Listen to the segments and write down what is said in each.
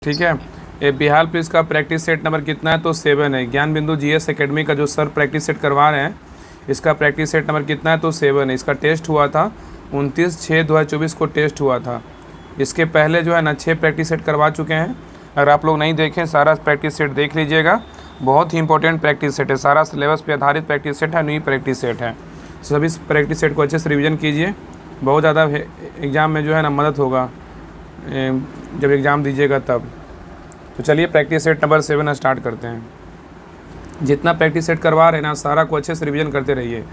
ठीक है। ये बिहार पुलिस का प्रैक्टिस सेट नंबर कितना है? तो 7 है। ज्ञान बिंदु जीएस एकेडमी का जो सर प्रैक्टिस सेट करवा रहे हैं, इसका प्रैक्टिस सेट नंबर कितना है? तो 7 है। इसका टेस्ट हुआ था 29/6/2024 को टेस्ट हुआ था। इसके पहले जो है ना 6 प्रैक्टिस सेट करवा चुके हैं। अगर आप लोग नहीं देखें, सारा प्रैक्टिस सेट देख लीजिएगा। बहुत ही इंपॉर्टेंट प्रैक्टिस सेट है, सारा सिलेबस पे आधारित प्रैक्टिस सेट है, न्यू प्रैक्टिस सेट है। सभी प्रैक्टिस सेट को अच्छे से रिवीजन कीजिए, बहुत ज़्यादा एग्ज़ाम में जो है ना मदद होगा जब एग्ज़ाम दीजिएगा तब। तो चलिए प्रैक्टिस सेट नंबर 7 स्टार्ट करते हैं। जितना प्रैक्टिस सेट करवा रहे हैं ना, सारा को अच्छे से रिवीजन करते रहिए।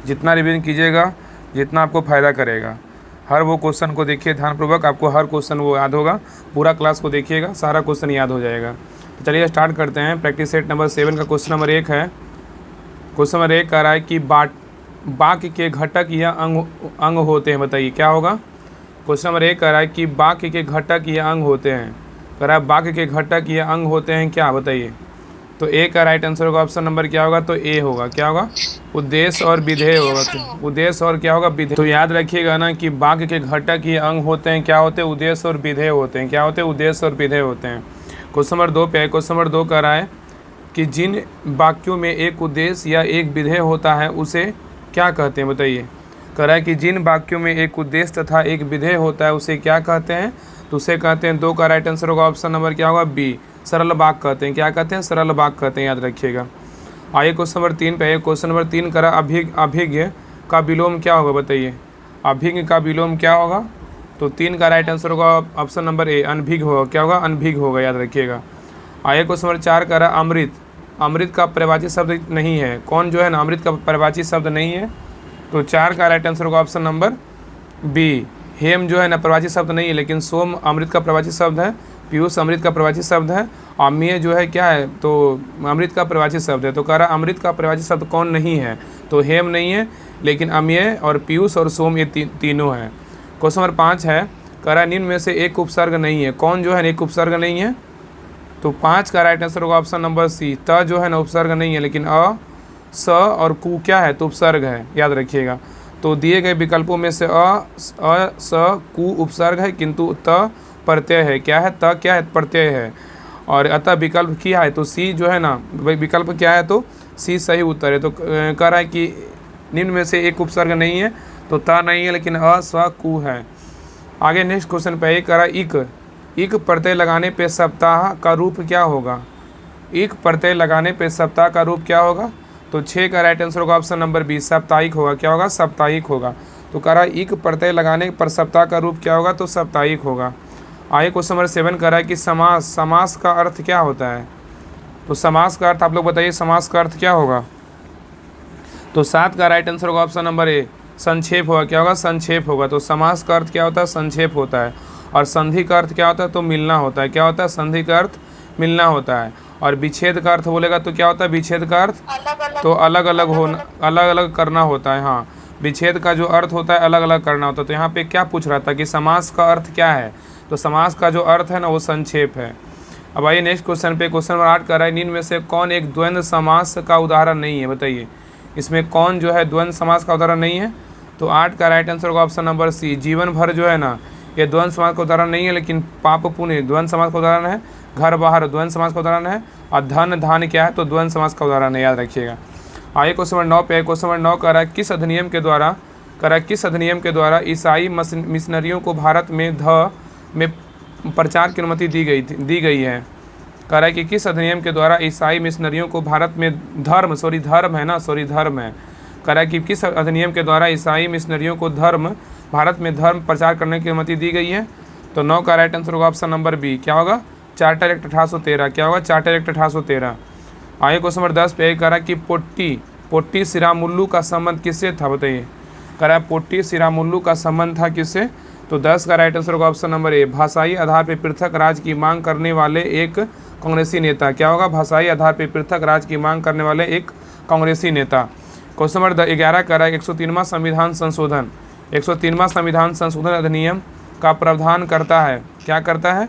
जितना रिवीजन कीजिएगा जितना आपको फ़ायदा करेगा। हर वो क्वेश्चन को देखिए ध्यानपूर्वक, आपको हर क्वेश्चन वो याद होगा। पूरा क्लास को देखिएगा, सारा क्वेश्चन याद हो जाएगा। तो चलिए स्टार्ट करते हैं। प्रैक्टिस सेट नंबर 7 का क्वेश्चन नंबर 1 है। क्वेश्चन नंबर 1 कह रहा है कि वाक्य के घटक या अंग होते हैं। बताइए क्या होगा। क्वेश्चन नंबर 1 कह रहा है कि वाक्य के घटक या अंग होते हैं। कह रहा है वाक्य के घटक या अंग होते हैं क्या? बताइए। तो ए का राइट आंसर होगा, ऑप्शन नंबर क्या होगा? तो ए होगा। क्या होगा? उद्देश्य और विधेय होगा। तो उद्देश्य और क्या होगा? विधेय। तो याद रखिएगा ना कि वाक्य के घटक या अंग होते हैं, क्या होते हैं? उद्देश्य और विधेय होते हैं। क्या होते हैं? उद्देश्य और विधेय होते हैं। क्वेश्चन नंबर 2 पे है। क्वेश्चन नंबर 2 कह रहा है कि जिन वाक्यों में एक उद्देश्य या एक विधेय होता है उसे क्या कहते हैं? बताइए। कह रहा है कि जिन वाक्यों में एक उद्देश्य तथा एक विधेय होता है उसे क्या कहते हैं? तो उसे कहते हैं, 2 का राइट आंसर होगा, ऑप्शन नंबर क्या होगा? बी, सरल वाक्य कहते हैं। क्या कहते हैं? सरल वाक्य कहते हैं, याद रखिएगा। आइए क्वेश्चन नंबर 3 पे है। क्वेश्चन नंबर 3 करा अभिज्ञ का विलोम क्या होगा? बताइए। अभिज्ञ का विलोम क्या होगा? तो 3 का राइट आंसर होगा, ऑप्शन नंबर ए, अनभिज्ञ होगा। क्या होगा? अनभिज्ञ होगा, याद रखिएगा। आइए क्वेश्चन नंबर 4 करा अमृत। अमृत का परिभाषी शब्द नहीं है। कौन जो है ना अमृत का परिभाषी शब्द नहीं है? तो 4 का राइट आंसर होगा, ऑप्शन नंबर बी, हेम जो है ना प्रवाची शब्द नहीं है, लेकिन सोम अमृत का प्रवाची शब्द है, पीयूष अमृत का प्रवाची शब्द है, अम्य जो है क्या है? तो अमृत का प्रवाची शब्द है। तो कह रहा अमृत का प्रवाची शब्द कौन नहीं है? तो हेम नहीं है, लेकिन अम्य और पीयूष और सोम ये तीनों हैं। क्वेश्चन नंबर 5 है। कह रहा निम्न में से एक उपसर्ग नहीं है। कौन जो है एक उपसर्ग नहीं है? तो 5 का राइट आंसर होगा, ऑप्शन नंबर सी, त जो है ना उपसर्ग नहीं है, लेकिन अ, स और कु क्या है? तो उपसर्ग है, याद रखिएगा। तो दिए गए विकल्पों में से स कु उपसर्ग है, किंतु त प्रत्यय है। क्या है? त क्या है? प्रत्यय है। और अतः विकल्प क्या है? तो सी जो है ना विकल्प क्या है? तो सी सही उत्तर है। तो कह रहा है कि निम्न में से एक उपसर्ग नहीं है, तो त नहीं है, लेकिन अ, स, कु है। आगे नेक्स्ट क्वेश्चन पे एक कह रहा है इक प्रत्यय लगाने पे सप्ताह का रूप क्या होगा? इक प्रत्यय लगाने पे सप्ताह का रूप क्या होगा? तो 6 का राइट आंसर होगा, ऑप्शन नंबर बी, साप्ताहिक होगा। क्या होगा? साप्ताहिक होगा। तो कह रहा है इक प्रत्यय लगाने पर सप्ताह का रूप क्या होगा? तो साप्ताहिक होगा। आइए क्वेश्चन नंबर 7 कह रहा है कि समास का अर्थ क्या होता है? तो समास का अर्थ आप लोग बताइए, समास का अर्थ क्या होगा? तो 7 का राइट आंसर होगा, ऑप्शन नंबर ए, संक्षेप होगा। क्या होगा? संक्षेप होगा। तो समास का अर्थ क्या होता है? संक्षेप होता है। और संधि का अर्थ क्या होता है? तो मिलना होता है। क्या होता है? संधि का अर्थ मिलना होता है। और विच्छेद का अर्थ बोलेगा तो क्या होता है? विच्छेद का अर्थ तो अलग अलग होना, अलग अलग करना होता है। हाँ, विच्छेद का जो अर्थ होता है अलग अलग करना होता है। तो यहाँ पे क्या पूछ रहा था कि समास का अर्थ क्या है? तो समास का जो अर्थ है ना वो संक्षेप है। अब आइए नेक्स्ट क्वेश्चन पे। क्वेश्चन नंबर 8 कर रहा है निम्न में से कौन एक द्वंद्व समास का उदाहरण नहीं है? बताइए। इसमें कौन जो है द्वंद्व समास का उदाहरण नहीं है? तो 8 का राइट आंसर होगा, ऑप्शन नंबर सी, जीवन भर जो है ना ये द्वंद्व समास का उदाहरण नहीं है, लेकिन पाप पुण्य द्वंद्व समास का उदाहरण है। घर बाहर द्वंद्व समास का उदाहरण है। और धन धान क्या है? तो द्वंद्व समास का उदाहरण है, याद रखिएगा। आइए क्वेश्चन नंबर 9 पे। क्वेश्चन नंबर 9 कह रहा है किस अधिनियम के द्वारा ईसाई मिशनरियों को भारत में में प्रचार की अनुमति दी गई है? कह रहा है कि किस अधिनियम के द्वारा ईसाई मिशनरियों को भारत में धर्म है। कह रहा है कि किस अधिनियम के द्वारा ईसाई मिशनरियों को भारत में धर्म प्रचार करने की अनुमति दी गई है? तो 9 का राइट आंसर होगा, ऑप्शन नंबर बी, क्या होगा? Charter act 1813। क्या होगा? Charter act 1813। आइए क्वेश्चन नंबर 10 पे कह रहा है कि पोट्टी सिरामुल्लू का संबंध किससे था? बताइए। कह रहा है पोट्टी सिरामुल्लू का संबंध था किससे? तो 10 का राइट आंसर होगा, ऑप्शन नंबर ए, भाषाई आधार पर पृथक राज्य की मांग करने वाले एक कांग्रेसी नेता। क्या होगा? भाषाई आधार पर पृथक राज्य की मांग करने वाले एक कांग्रेसी नेता। क्वेश्चन नंबर 11 कह रहा है 103वां संविधान संशोधन 103वां संविधान संशोधन अधिनियम का प्रावधान करता है। क्या करता है?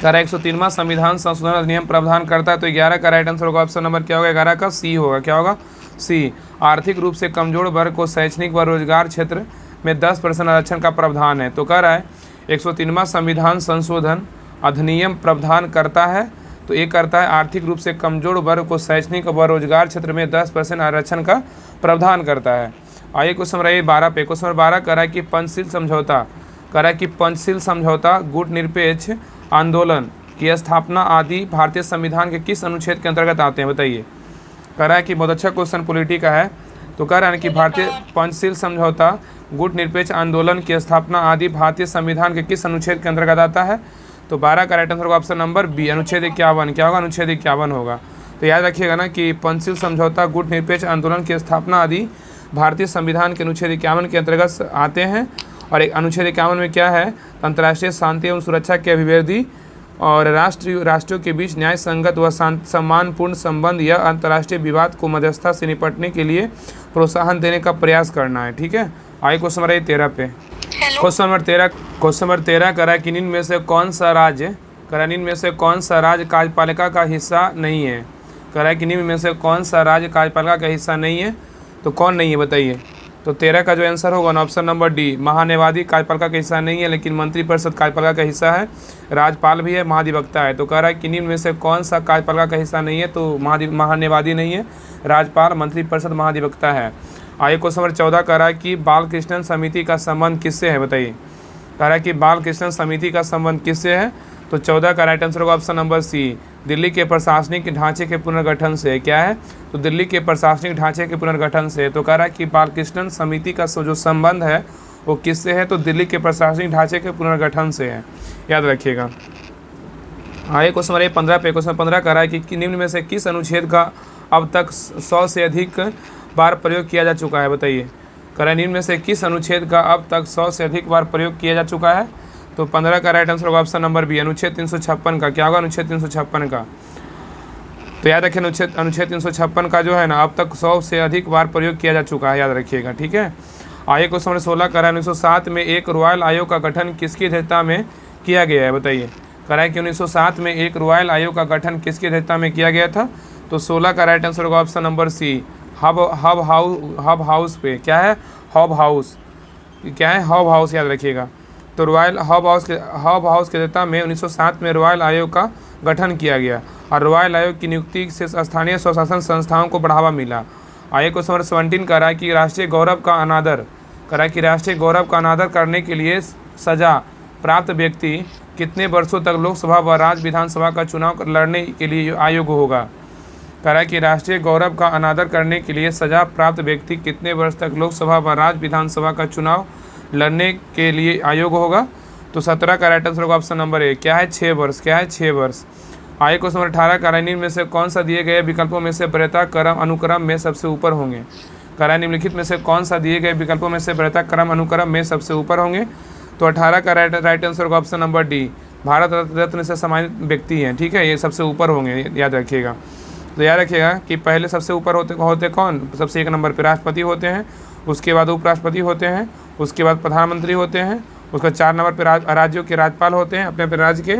कह रहा है 103वां संविधान संशोधन अधिनियम प्रावधान करता है। तो 11 का राइट आंसर होगा, ऑप्शन नंबर क्या होगा? 11 का सी होगा। क्या होगा? सी, आर्थिक रूप से कमजोर वर्ग को शैक्षणिक व रोजगार क्षेत्र में 10% आरक्षण का प्रावधान है। तो कह रहा है 103वां संविधान संशोधन अधिनियम प्रावधान करता है? तो ये करता है आर्थिक रूप से कमजोर वर्ग को शैक्षणिक व रोजगार क्षेत्र में 10% आरक्षण का प्रावधान करता है। आइए क्वेश्चन नंबर 12 पे, क्वेश्चन नंबर 12 कह रहा है कि पंचशील समझौता, कह रहा है कि पंचशील समझौता, गुट निरपेक्ष आंदोलन की स्थापना आदि भारतीय संविधान के किस अनुच्छेद के अंतर्गत आते हैं बताइए। कह रहा है कि बहुत अच्छा क्वेश्चन पॉलिटी का है। तो कह रहा है कि भारतीय पंचशील समझौता, गुट निरपेक्ष आंदोलन की स्थापना आदि भारतीय संविधान के किस अनुच्छेद के अंतर्गत आता है? तो 12 का राइट आंसर होगा ऑप्शन नंबर बी, अनुच्छेद 51। क्या होगा? अनुच्छेद 51 होगा। तो याद रखिएगा ना कि पंचशील समझौता, गुट निरपेक्ष आंदोलन की स्थापना आदि भारतीय संविधान के अनुच्छेद 51 के अंतर्गत आते हैं। और एक अनुच्छेद 51 में क्या है? अंतर्राष्ट्रीय शांति एवं सुरक्षा के अभिवृद्धि और राष्ट्रों के बीच न्याय संगत व सम्मानपूर्ण संबंध या अंतर्राष्ट्रीय विवाद को मध्यस्थता से निपटने के लिए प्रोत्साहन देने का प्रयास करना है। ठीक है, आइए क्वेश्चन नंबर 13 पे। क्वेश्चन नंबर 13 कह रहा है कि निम्न में से कौन सा राज्य कार्यपालिका का हिस्सा नहीं है? कह रहा है कि निम्न में से कौन सा राज्य कार्यपालिका का हिस्सा नहीं है? तो कौन नहीं है बताइए। तो 13 का जो आंसर होगा ना ऑप्शन नंबर डी, महान्यायवादी कार्यपालिका का हिस्सा नहीं है, लेकिन मंत्रिपरिषद कार्यपालिका का हिस्सा है, राज्यपाल भी है, महाधिवक्ता है। तो कह रहा है कि निम्न में से कौन सा कार्यपालिका का हिस्सा नहीं है? तो महान्यायवादी नहीं है, राज्यपाल, मंत्रिपरिषद, महाधिवक्ता है। आइए क्वेश्चन नंबर 14 कह रहा है कि बाल कृष्णन समिति का संबंध किससे है बताइए। कह रहा है कि बाल कृष्णन समिति का संबंध किससे है? तो 14 का राइट आंसर होगा ऑप्शन नंबर सी, दिल्ली के प्रशासनिक ढांचे के पुनर्गठन से। क्या है? तो दिल्ली के प्रशासनिक ढांचे के पुनर्गठन से। तो कह रहा है कि बालकृष्णन समिति का जो संबंध है वो किससे है? तो दिल्ली के प्रशासनिक ढांचे के पुनर्गठन से है, याद रखिएगा। आइए क्वेश्चन नंबर 15 पे, क्वेश्चन 15 कह रहा है कि निम्न में से किस अनुच्छेद का अब तक 100 से अधिक बार प्रयोग किया जा चुका है बताइए। कह रहा है निम्न में से किस अनुच्छेद का अब तक 100 से अधिक बार प्रयोग किया जा चुका है? तो 15 का राइट आंसर होगा ऑप्शन नंबर बी, अनुच्छेद 356 का। क्या होगा? अनुच्छेद 356 का। तो याद रखिए अनुच्छेद 356 का जो है ना अब तक 100 से अधिक बार प्रयोग किया जा चुका है, याद रखिएगा। ठीक है, आइए क्वेश्चन नंबर 16 कह रहा है 1907 में एक रॉयल आयोग का गठन किसकी अध्यक्षता में किया गया है बताइए। कह रहा है कि 1907 में एक रॉयल आयोग का गठन किसकी अध्यक्षता में किया गया था? तो 16 का राइट आंसर होगा option number C, hub house पे। क्या है? Hub house. क्या है? हब हाउस, याद रखिएगा। तो रॉयल हब हाउस के अध्यक्षता में 1907 में रॉयल आयोग का गठन किया गया और रॉयल आयोग की नियुक्ति से स्थानीय स्वशासन संस्थाओं को बढ़ावा मिला। आइए क्वेश्चन नंबर 17 कह रहा है कि राष्ट्रीय गौरव का अनादर, कह रहा है कि राष्ट्रीय गौरव का अनादर करने के लिए सजा प्राप्त व्यक्ति कितने वर्षों तक लोकसभा व राज्य विधानसभा का चुनाव लड़ने के लिए अयोग्य होगा? कह रहा है कि राष्ट्रीय गौरव का अनादर करने के लिए सजा प्राप्त व्यक्ति कितने वर्ष तक लोकसभा व राज्य विधानसभा का चुनाव लड़ने के लिए अयोग्य होगा? तो 17 का राइट आंसर होगा ऑप्शन नंबर ए। क्या है? 6 वर्ष। क्या है? 6 वर्ष। आइए क्वेश्चन नंबर 18 का निम्न में से कौन सा दिए गए विकल्पों में से वरीयता क्रम अनुक्रम में सबसे ऊपर होंगे? कह रहा है निम्नलिखित में से कौन सा दिए गए विकल्पों में से वरीयता क्रम अनुक्रम में सबसे ऊपर होंगे? तो 18 का राइट आंसर होगा option number D, Bharat Ratna से सम्मानित व्यक्ति हैं। ठीक है, ये सबसे ऊपर होंगे, याद रखिएगा। तो याद रखिएगा कि पहले सबसे ऊपर होते कौन? सबसे 1 नंबर पे राष्ट्रपति होते हैं, उसके बाद उपराष्ट्रपति होते हैं, उसके बाद प्रधानमंत्री होते हैं, उसका 4 नंबर पे राज्यों के राज्यपाल होते हैं अपने अपने राज्य के,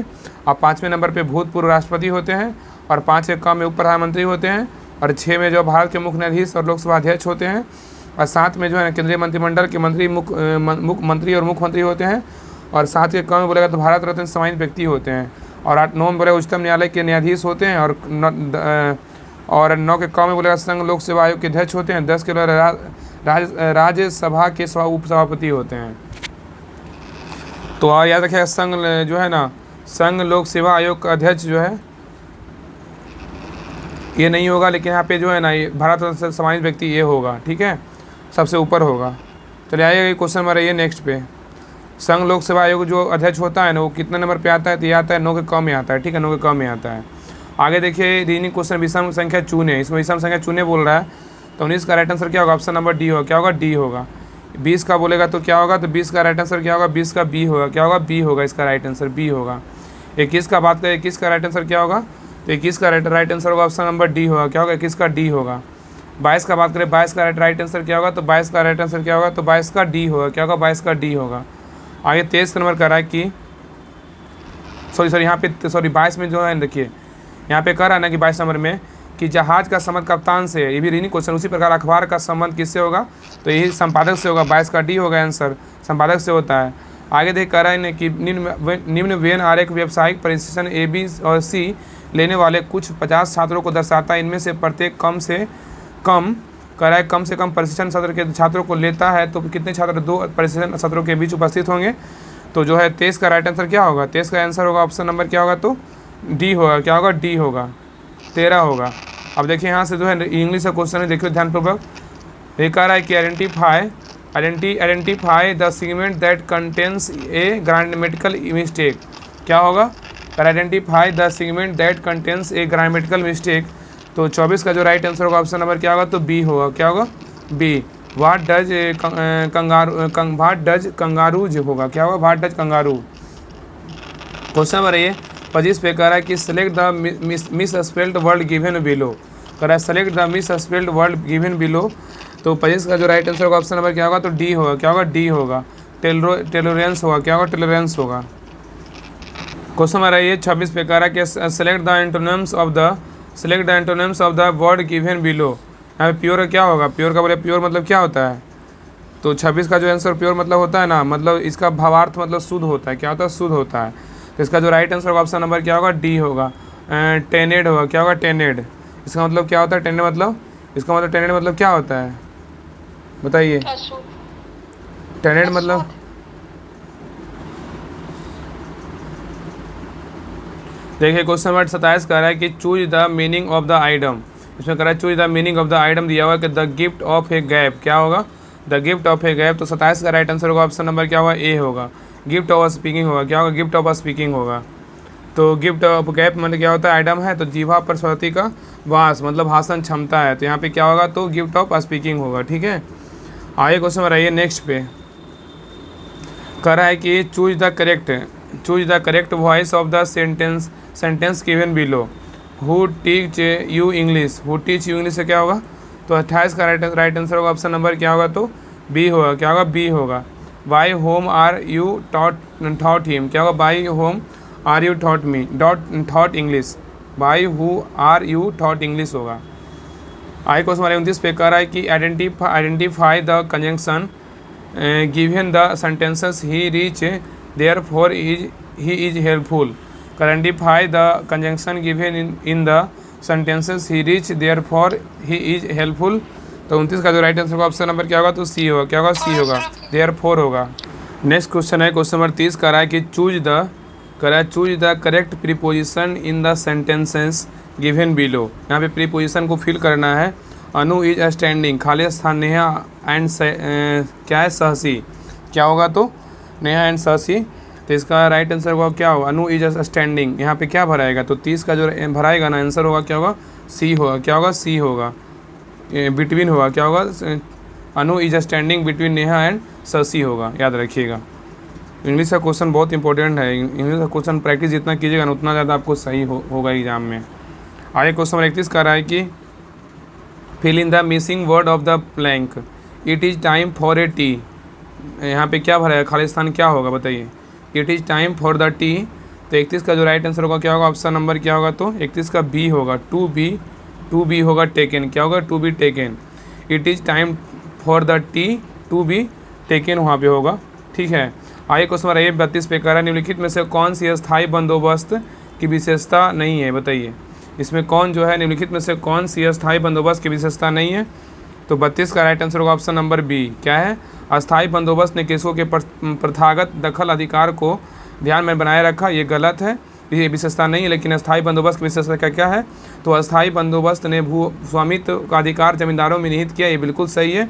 और 5वें नंबर पे भूतपूर्व राष्ट्रपति होते हैं, और 5 के क्रम में उप प्रधानमंत्री होते हैं, और 6 में जो भारत के मुख्य न्यायाधीश और लोकसभा अध्यक्ष होते हैं, और 7 में जो है केंद्रीय मंत्रिमंडल के मंत्री मुख्यमंत्री और मुख्यमंत्री होते हैं, और 7 के क्रम में बोलेगा तो भारत रत्न से सम्मानित व्यक्ति होते हैं, और 9 में बोलेगा उच्चतम न्यायालय के न्यायाधीश होते हैं, और 9 के क्रम में बोलेगा संघ लोक सेवा आयोग के अध्यक्ष होते हैं, 10 के राज्यसभा के उपसभापति होते हैं। तो याद रखिएगा संघ जो है ना, संघ लोक सेवा आयोग का अध्यक्ष जो है ये नहीं होगा, लेकिन यहाँ पे जो है ना ये भारत रत्न से सम्मानित व्यक्ति ये होगा। ठीक है, सबसे ऊपर होगा। चलिए आइए क्वेश्चन नंबर ये नेक्स्ट पे, संघ लोक सेवा आयोग जो अध्यक्ष होता है ना वो कितने नंबर पे आता है? तो ये आता है 9 के क्रम में आता है। ठीक है, 9 के क्रम में आता है। आगे देखिए रीजनिंग क्वेश्चन विषम संख्या चुने, इसमें विषम संख्या चुने बोल रहा है, तो 19 का राइट आंसर क्या होगा? ऑप्शन नंबर डी होगा। क्या होगा? डी होगा। 20 का बोलेगा तो क्या होगा? तो 20 का राइट आंसर क्या होगा? 20 का बी होगा। क्या होगा? बी होगा, इसका राइट आंसर बी होगा। 21 का बात करें, 21 का राइट आंसर क्या होगा? तो 21 का राइट आंसर होगा ऑप्शन नंबर डी होगा। क्या होगा? 21 का डी होगा। 22 का बात करें, 22 का राइट आंसर क्या होगा? तो 22 का राइट आंसर क्या होगा? तो 22 का डी होगा। क्या होगा? 22 का डी होगा। आगे 23 नंबर कर रहा है कि यहाँ पे 22 में जो है देखिए यहाँ पे कह रहा है ना कि 22 नंबर में कि जहाज का संबंध कप्तान से, ये भी रीजनिंग क्वेश्चन। उसी प्रकार अखबार का संबंध किससे होगा? तो यही संपादक से होगा। 22 का डी होगा आंसर, संपादक से होता है। आगे देख कह रहा है कि निम्न वेन आरेख व्यावसायिक प्रशिक्षण ए बी और सी लेने वाले कुछ 50 छात्रों को दर्शाता है। इनमें से प्रत्येक कम से कम प्रशिक्षण सत्र के छात्रों को लेता है, तो कितने छात्र 2 प्रशिक्षण सत्रों के बीच उपस्थित होंगे। तो जो है 23 का राइट आंसर क्या होगा, 23 का आंसर होगा ऑप्शन नंबर क्या होगा, तो डी होगा। क्या होगा, डी होगा, 13 होगा। अब देखिए यहाँ से जो है इंग्लिश का क्वेश्चन है, देखिए ध्यानपूर्वक। ये कह रहा है कि identify the segment that contains A grammatical mistake. क्या होगा, identify the segment that contains A grammatical mistake. तो 24 का जो राइट आंसर होगा ऑप्शन नंबर क्या होगा, तो बी होगा। क्या होगा, बी। व्हाट डज कंगारूज होगा। क्या होगा, what does kangaroo. Question number ये 25 पे कह रहा है कि select the miss spelled word given below. कह रहा है select the miss spelled word given below. तो 25 का जो राइट आंसर होगा ऑप्शन नंबर क्या होगा, तो डी होगा। क्या होगा, डी होगा। टेलोरेंस होगा। क्या होगा, टेलोरेंस होगा। क्वेश्चन नंबर ये 26 पे कह रहा है कि select the antonyms of the word given below. यहाँ पे प्योर क्या होगा, प्योर का बोले प्योर मतलब क्या होता है। तो 26 का जो आंसर प्योर मतलब होता है ना, मतलब इसका भावार्थ मतलब शुद्ध होता है। क्या होता है, शुद्ध होता है। तो इसका जो राइट आंसर होगा ऑप्शन नंबर क्या होगा, डी होगा। टेनेड होगा। क्या होगा, टेनेड। इसका मतलब क्या होता है, टेनेड मतलब, इसका मतलब टेनेड मतलब क्या होता है, बताइए। टेनेड मतलब, देखिए क्वेश्चन नंबर 27 कह रहा है कि choose the meaning of the item. इसमें कह रहा है choose the meaning of the item, दिया हुआ है कि the gift of a gap. क्या होगा, the gift of a gap. तो 27 का राइट आंसर होगा ऑप्शन नंबर क्या होगा, ए होगा। गिफ्ट ऑफ स्पीकिंग होगा। क्या होगा, गिफ्ट ऑफ स्पीकिंग होगा। तो गिफ्ट ऑफ गैप मतलब क्या होता है, आइटम है, तो जीवा पर सरस्वती का वास मतलब भाषण क्षमता है। तो यहाँ पे क्या होगा, तो गिफ्ट ऑफ स्पीकिंग होगा। ठीक है, आगे क्वेश्चन में रहिए नेक्स्ट पे। कह रहा है कि choose the correct voice of the sentence given below. Who teach you English. Who teach you English से क्या होगा, तो 28 का राइट आंसर होगा ऑप्शन नंबर क्या होगा, तो बी होगा। क्या होगा, बी होगा। By whom are you taught him. क्या होगा, by whom are you taught me thought English. By who are you taught English होगा। आई क्वेश्चन नंबर 29 पे कह रहा है कि identify the conjunction given the sentences he reach therefore he is helpful. Identify the conjunction given in the sentences he reach therefore he is helpful. तो 29 का जो राइट आंसर होगा option number क्या होगा, तो C होगा। क्या होगा, सी होगा, देयर फॉर होगा। नेक्स्ट क्वेश्चन है क्वेश्चन नंबर 30 कह रहा है कि choose the correct preposition in the sentences given below. यहाँ पे प्रीपोजिशन को फिल करना है। अनु इज स्टैंडिंग, खाली स्थान नेहा एंड क्या है, सहसी। क्या होगा, तो नेहा एंड सहसी। तो इसका राइट आंसर होगा क्या होगा, अनु इज स्टैंडिंग। यहाँ पे क्या भराएगा, तो 30 का जो भराएगा ना आंसर होगा क्या होगा, सी होगा। क्या होगा, सी होगा, बिटवीन होगा। क्या होगा, Anu is standing between Neha and Shashi होगा। याद रखिएगा, इंग्लिश का क्वेश्चन बहुत इंपॉर्टेंट है। इंग्लिश का क्वेश्चन प्रैक्टिस जितना कीजिएगा ना उतना ज़्यादा आपको सही होगा एग्जाम में। आगे क्वेश्चन नंबर 31 कर रहा है कि fill in the missing word of the blank. It is time for a tea. यहाँ पे क्या भरा है, खाली स्थान क्या होगा, बताइए। It is time for the T. तो 31 का जो राइट आंसर होगा क्या होगा, ऑप्शन नंबर क्या होगा, तो 31 का बी होगा। टू बी होगा टेकन। क्या होगा, to be taken. It is time for the tea to be taken वहाँ पे होगा। ठीक है, आगे क्वेश्चन नंबर 32 पे कह रहा है निम्नलिखित में से कौन सी अस्थायी बंदोबस्त की विशेषता नहीं है, बताइए। इसमें कौन जो है निम्नलिखित में से कौन सी अस्थायी बंदोबस्त की विशेषता नहीं है। तो 32 का राइट आंसर होगा ऑप्शन नंबर बी। क्या है, अस्थायी बंदोबस्त ने केसों के प्रथागत दखल अधिकार को ध्यान में बनाए रखा। ये गलत है, ये विशेषता नहीं है। लेकिन अस्थायी बंदोबस्त की विशेषता क्या है, तो अस्थायी बंदोबस्त ने भू स्वामित्व का अधिकार जमींदारों में निहित किया। ये बिल्कुल सही है।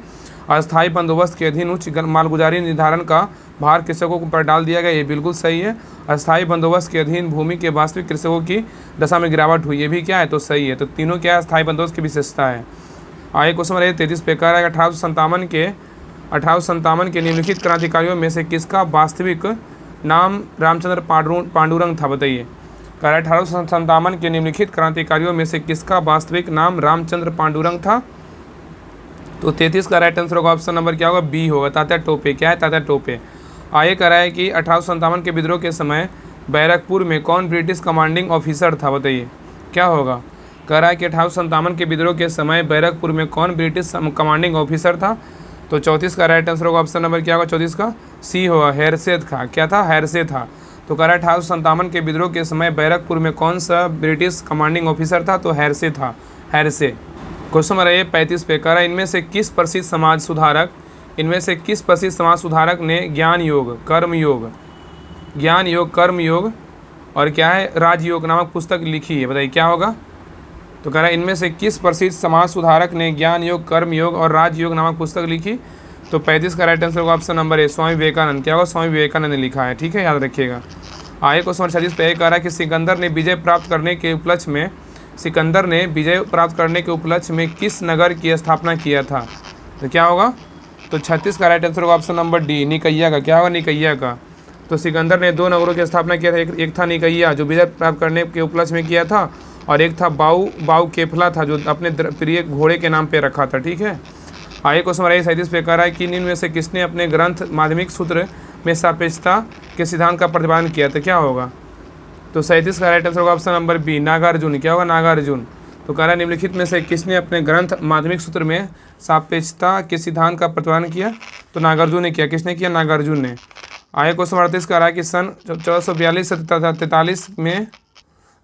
अस्थायी बंदोबस्त के अधीन उच्च मालगुजारी निर्धारण का भार कृषकों पर डाल दिया गया। ये बिल्कुल सही है। अस्थायी बंदोबस्त के अधीन भूमि के वास्तविक कृषकों की दशा में गिरावट हुई। ये भी क्या है, तो सही है। तो तीनों क्या है, अस्थायी बंदोबस्त की विशेषता है। आगे क्वेश्चन नंबर 33 पे कह रहा है 1857 के निम्नलिखित क्रांतिकारियों में से किसका वास्तविक नाम रामचंद्र पांडुरंग था, बताइए। कह रहा है 1857 के निम्नलिखित क्रांतिकारियों में से किसका वास्तविक नाम रामचंद्र पांडुरंग था। तो 33 का राइट आंसर होगा ऑप्शन नंबर क्या होगा, बी होगा, तात्या टोपे। क्या है, तात्या टोपे। आगे कह रहा है कि 1857 के विद्रोह के समय बैरकपुर में कौन ब्रिटिश कमांडिंग ऑफिसर था, बताइए। क्या होगा, कह रहा है कि 1857 के विद्रोह के समय बैरकपुर में कौन ब्रिटिश कमांडिंग ऑफिसर था। तो 34 का राइट आंसर होगा ऑप्शन नंबर क्या होगा, 34 का सी होगा, हैरसे था। क्या था, हैरसे था। तो कह रहा है 1857 के विद्रोह के समय बैरकपुर में कौन सा ब्रिटिश कमांडिंग ऑफिसर था, तो हैरसे था, हैरसे। क्वेश्चन नंबर ये 35 पे कह रहा है इनमें से किस प्रसिद्ध समाज सुधारक, इनमें से किस प्रसिद्ध समाज सुधारक ने ज्ञान योग, कर्म योग, ज्ञान योग, कर्म योग और क्या है राजयोग नामक पुस्तक लिखी है, बताइए क्या होगा। तो कह रहा है इनमें से किस प्रसिद्ध समाज सुधारक ने ज्ञान योग, कर्म योग और राजयोग नामक पुस्तक लिखी। तो 35 का राइट आंसर होगा option number A, Swami Vivekananda. क्या होगा, स्वामी विवेकानंद ने लिखा है, ठीक है, याद रखिएगा। आगे क्वेश्चन नंबर 36 पे कह रहा है कि सिकंदर ने विजय प्राप्त करने के उपलक्ष्य में, सिकंदर ने विजय प्राप्त करने के उपलक्ष्य में किस नगर की स्थापना किया था। तो क्या होगा, तो 36 का राइट आंसर होगा ऑप्शन नंबर डी, निकैया का। क्या होगा, निकैया का। तो सिकंदर ने 2 नगरों की स्थापना किया था, एक था निकैया जो विजय प्राप्त करने के उपलक्ष्य में किया था, और एक था बाऊ केफला था जो अपने प्रिय घोड़े के नाम पे रखा था, ठीक है। आगे क्वेश्चन नंबर 37 पे कह रहा है कि निम्न में से किसने अपने ग्रंथ माध्यमिक सूत्र में सापेक्षता के सिद्धांत का प्रतिपादन किया, तो क्या होगा। तो 37 का राइट आंसर होगा ऑप्शन नंबर बी, नागार्जुन। क्या होगा, नागार्जुन। तो कह रहा है निम्नलिखित में से किसने अपने ग्रंथ माध्यमिक सूत्र में सापेक्षता के सिद्धांत का प्रतिपादन किया, तो नागार्जुन ने किया। किसने किया, नागार्जुन ने। आगे क्वेश्चन 38 कह रहा है कि सन 1442 से 43 में